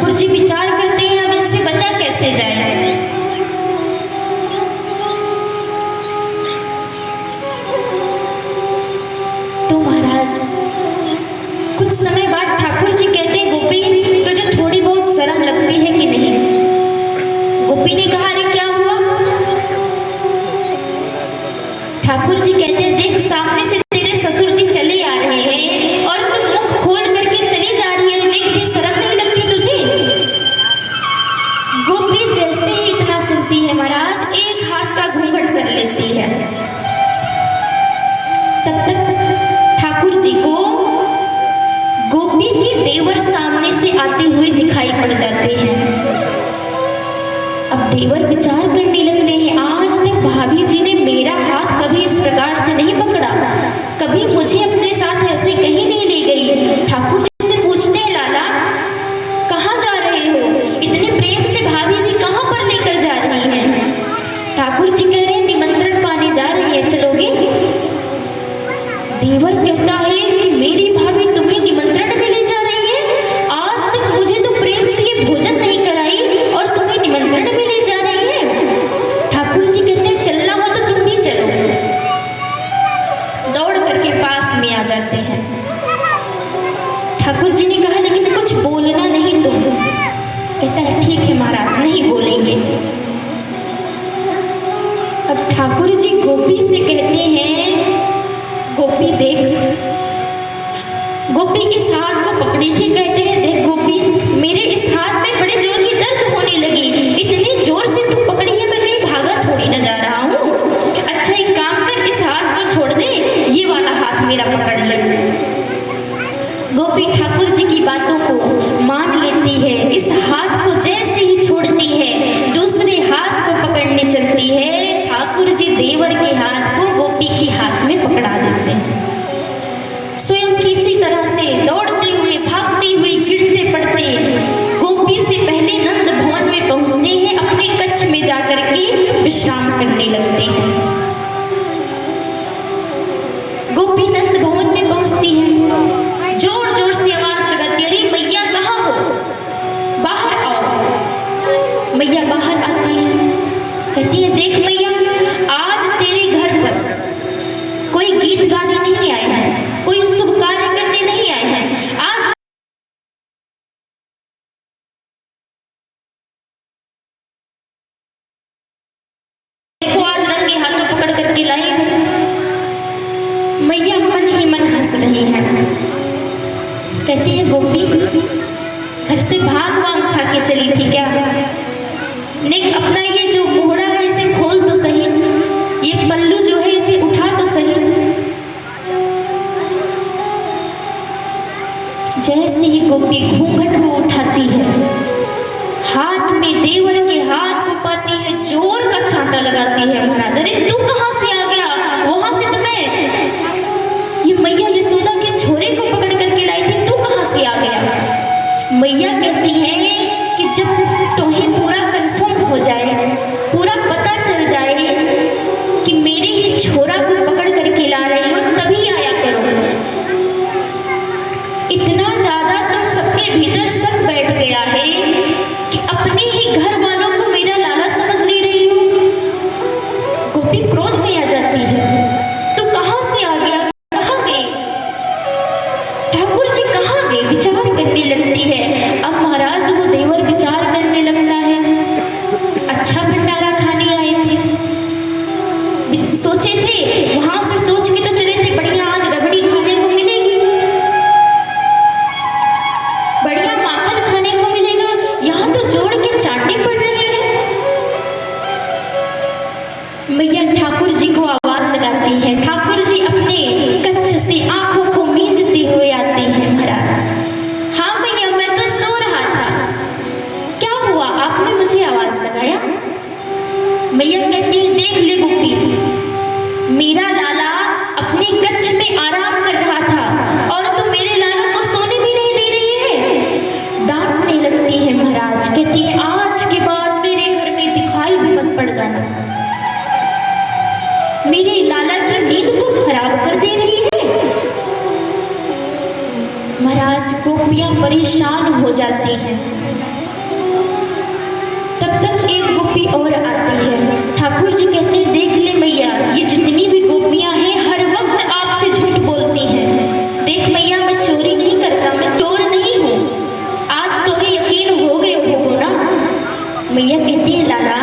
ठाकुर जी विचार करते हैं अब इनसे बचा कैसे जाए। तो महाराज कुछ समय बाद ठाकुर जी कहते हैं, गोपी तुझे थोड़ी बहुत शर्म लगती है कि नहीं? गोपी ने कहा, अरे क्या हुआ? ठाकुर जी कहते हैं, देख सामने से तेरे ससुर जी चले आ रहे हैं और तुम मुख खोल करके चली जा रही है, लेकिन शर्म नहीं लगती तुझे? गोपी जैसे ही इतना सुनती है महाराज, एक हाथ का घूंघट कर लेती है। तब तक ठाकुर जी को गोपी के देवर सामने से आते हुए दिखाई पड़ जाते हैं। अब देवर विचार करने लगते हैं, आज तक भाभी जी ने मेरा हाथ कभी इस प्रकार से नहीं पकड़ा, कभी मुझे अपने साथ ऐसे कहीं नहीं ले गई। ठाकुर जी से पूछते हैं, लाला कहाँ जा रहे हो? इतने प्रेम से भाभी जी कहाँ पर लेकर जा रही हैं? ठाकुर जी कह रहे हैं, निमंत्रण पाने जा रही है, चलोगे? देवर कहता है कि मेरी भाभी तुम्हें निमंत्रण में ले जा रही है? आज तक मुझे तो प्रेम से ये भोजन नहीं कराई और तुम्हें निमंत्रण में ले जा रही है। ठाकुर जी कहते हैं, चलना हो तो तुम भी चलो। दौड़ करके पास में आ जाते हैं। ठाकुर जी ने कहा, लेकिन कुछ बोलना नहीं तुम? कहता है, ठीक है महाराज, नहीं बोलेंगे। अब ठाकुर जी गोपी से कहते हैं, गोपी देख, गोपी इस हाथ को पकड़ी थी, कहते हैं, देख गोपी मेरे इस हाथ में बड़े जोर की दर्द होने लगी, इतने जोर से तू पकड़ी है, मैं कहीं भागा थोड़ी न जा रहा हूँ। अच्छा एक काम कर, इस हाथ को छोड़ दे, ये वाला हाथ मेरा पकड़ ले। गोपी ठाकुर जी की बातों को मान लेती है, इस हाथ को जैसे ही छोड़ती है, दूसरे हाथ को पकड़ने चलती है। ठाकुर जी देवर के हाथ को गोपी के हाथ में पकड़ा देते हैं। स्वयं किसी तरह से दौड़ते हुए, भागते हुए, गिरते पड़ते गोपी से पहले नंद भवन में पहुंचते हैं, अपने कक्ष में जाकर के विश्राम करने लगते हैं। गोपी नंद भवन में पहुंचती है, जोर जोर से आवाज लगाती है, अरे मैया कहाँ हो? बाहर आओ। मैया बाहर आती है, कहती है, देख मैया, आज तेरे घर पर कोई गीत गाने नहीं आए हैं, कोई शुभ कार्य करने नहीं आए हैं। आज देखो, आज रंगे हाथों पकड़ करके लाई हूं। मैया मन ही मन हंस रही हैं। कहती है, गोपी घर से भाग वांग खा के चली थी क्या? निक अपना ये जो मोहरा है इसे खोल तो सही, ये पल्लू जो है इसे उठा तो सही। जैसे ही गोपी घूंघट को उठाती है, हाथ में देवर के हाथ को पाती है, जोर का चांटा लगाती है। महाराज, अरे तू कहां से आ गया? वहां से तो मैं ये मैया यशोदा के छोरे को पकड़ करके लाई थी, तू कहां से आ गया? मैया कहती है कि जब तुम्हें पूरा कंफर्म हो जाए, पूरा पता चल जाए कि मेरे ही छोरा को पकड़ करके ला रही हो, तभी आया करो। इतना ज्यादा तुम सबके भीतर शक बैठ गया है कि अपने ही घर वालों को मेरा लाला समझ ले रही हो। गोपी क्रोध में आ जाती है, तू कहां से आ गया? कहां गए ठाकुर जी, कहां गए? विचार करने लगती है। अब महाराज वो देवर विचार करने लगता है, अच्छा भंडारा खाने आए थे, सोचे थे वहां से सोच के तो चले थे, बढ़िया आज रबड़ी खाने को मिलेगी, बढ़िया माखन खाने को मिलेगा, यहाँ तो जोड़ के चाटने पड़ रहे हैं। मैया ठाकुर जी को आवाज लगाती है। ठाकुर जी अपने कच्छ से आंखों को मींचते हुए आते हैं। महाराज, हाँ मैया, मैं तो सो रहा था। क्या हुआ, आपने मुझे आवाज लगाया? मैया कहती है, देख ले गोपी, मेरा लाला अपने कच्छ में आराम कर रहा था और तुम मेरे लाला को सोने भी नहीं दे रही है। डांटने लगती है। महाराज कहती है, आज के बाद मेरे घर में दिखाई भी मत पड़ जाना, मेरे लाला की नींद को खराब कर दे रही है। महाराज गोपियां परेशान हो जाती हैं। गोपी और आती है। ठाकुर जी कहते हैं देख ले मैया, ये जितनी भी गोपियां हैं हर वक्त आपसे झूठ बोलती हैं। देख मैया, मैं चोरी नहीं करता, मैं चोर नहीं हूँ। आज तुम्हें यकीन हो गए होगा ना। मैया कहती है लाला,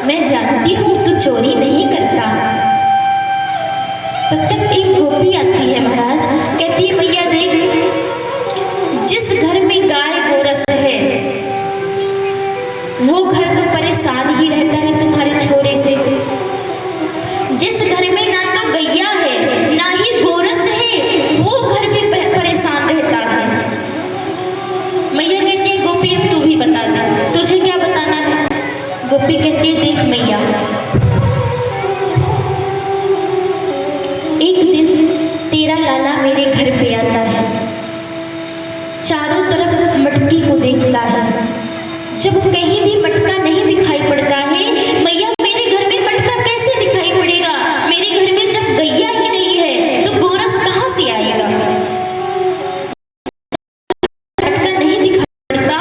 मैं जानती हूँ तू चोरी नहीं करता। तब तक एक गोपी आती है महाराज, कहती है मैया देख, जिस घर में गाय गोरस है वो घर तो परेशान ही रहता है तुम्हारे छोरे से। जिस घर में ना तो गैया है ना ही गोरस है वो घर भी परेशान रहता है। मैया कहती है गोपी अब तू भी बता दे, तुझे क्या बताना है। गोपी कहती है देख मैया, एक दिन तेरा लाला मेरे घर पे आता है, चारों तरफ मटकी को देखता है। जब कहीं भी मटका नहीं दिखाई पड़ता है, मैया मेरे घर में मटका कैसे दिखाई पड़ेगा। मेरे घर में जब गैया ही नहीं है तो गोरस कहाँ से आएगा। मटका नहीं दिखाई पड़ता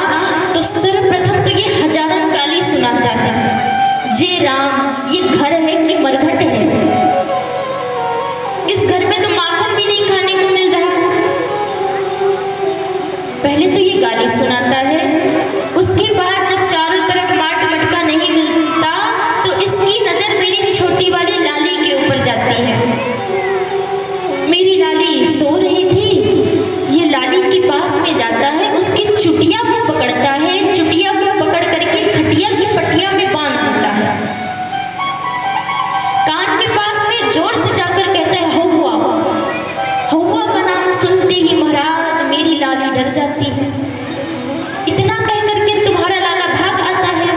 तो सर्वप्रथम तो ये हजारन गाली सुनाता है, जे राम ये घर है कि मरघट है। इस घर में तो माखन भी नहीं खाने को मिल रहा। पहले तो ये गाली सुनाता है, उसके बाद जब चारों तरफ माट मटका नहीं मिलता तो इसकी नजर मेरी छोटी वाली लाली के ऊपर जाती है। मेरी लाली सो रही थी, ये लाली के पास में जाता है, उसकी चुटिया को पकड़ता है, चुटिया को पकड़ करके खटिया की पटिया में बांध देता है। कान के पास में जोर से जाकर कहता है हौवा। हौवा का नाम सुनते ही महाराज मेरी लाली डर जाती है। इतना कह करके तुम्हारा लाला भाग आता है,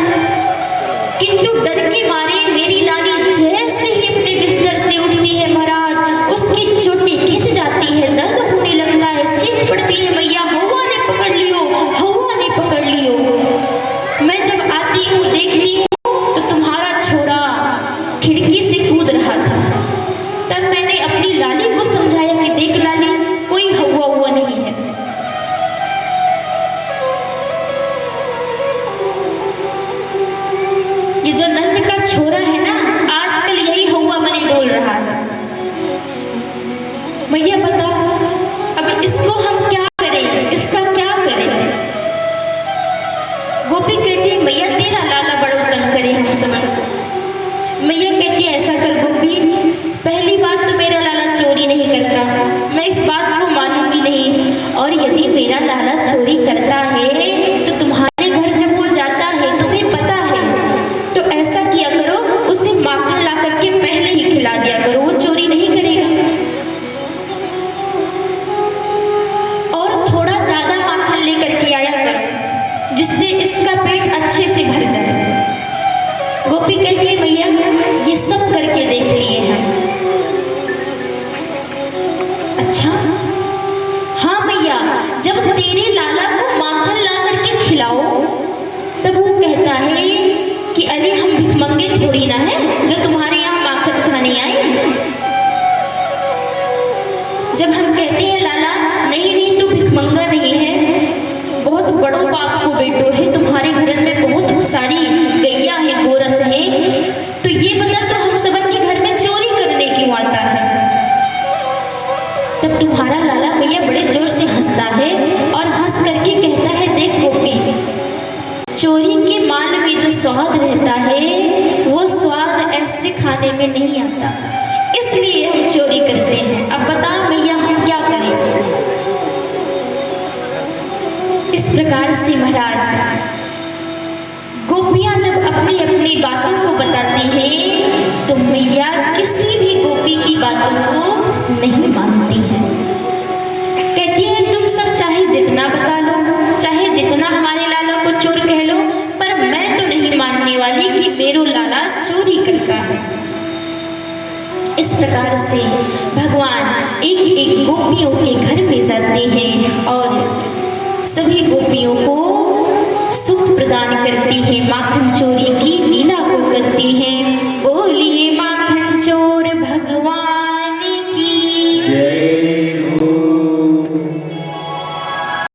किंतु डर के मारे मेरी लाली जैसे ही अपने बिस्तर से उठती है महाराज, उसकी चोटी खिंच जाती है, दर्द होने लगता है, चीख पड़ती है मैया हौवा ने पकड़ लियो, हौवा ने पकड़ लियो। मैं जब आती हूँ देखती हूँ तो तुम्हारा छोरा खिड़की से कूद रहा था। तब मैंने अपनी लाली को समझाया कि देख लाली, कोई हौवा हुआ नहीं है। ये जो नंद का छोरा है ना, आजकल यही हौवा बने डोल रहा है। मैया बताओ अब इसको हम क्या करें, इसका क्या करें। गोपी कहती है मैया तेरा लाला बड़ो तंग करे हम समझ को। मैया कहती है ऐसा कर गोपी, पहली बात तो मेरा लाला चोरी नहीं करता, मैं इस बात को मानूंगी नहीं। और यदि मेरा लाला चोरी करता है तो तुम्हारे घर जब वो जाता है तुम्हें पता है, तो ऐसा किया करो उसे माखन ला करके पहले ही खिला दिया करो, वो चोरी नहीं करेगा। और थोड़ा ज्यादा माखन लेकर के आया करो जिससे इसका पेट अच्छे से भर जाए। गोपी कहती है मैया ये सब करके देख लिए हैं। अच्छा हाँ मैया, जब तेरे लाला को माखन ला करके खिलाओ तब वो कहता है कि अरे हम भिखमंगे थोड़ी ना है जो तुम्हारे यहाँ माखन खाने आए। जब हम कहते हैं लाला नहीं नहीं तू भिखमंगा नहीं है, बहुत बड़ो बाप को बेटो है, तुम्हारे घर में बहुत सारी गैया है गोरस है, तो ये बता तो हम सबन के घर में चोरी करने क्यों आता है। तब तुम्हारा लाला मैया बड़े जोर से हंसता है और हंस करके कहता है देख गोपी, चोरी के माल में जो स्वाद रहता है वो स्वाद ऐसे खाने में नहीं आता, इसलिए हम चोरी करते हैं। अब बता मैया हम क्या करें। इस प्रकार से महाराज गोपियां जब अपनी अपनी बातों को बताती हैं तो मैया किसी भी गोपी की बातों को नहीं मानती हैं। कहती हैं तुम सब चाहे जितना बता लो, चाहे जितना हमारे लाला को चोर कह लो, पर मैं तो नहीं मानने वाली कि मेरो लाला चोरी करता है। इस प्रकार से भगवान एक एक गोपियों के घर में जाते हैं और सभी गोपियों को सुख प्रदान करती हैं, माखन चोरी की लीला को करती हैं।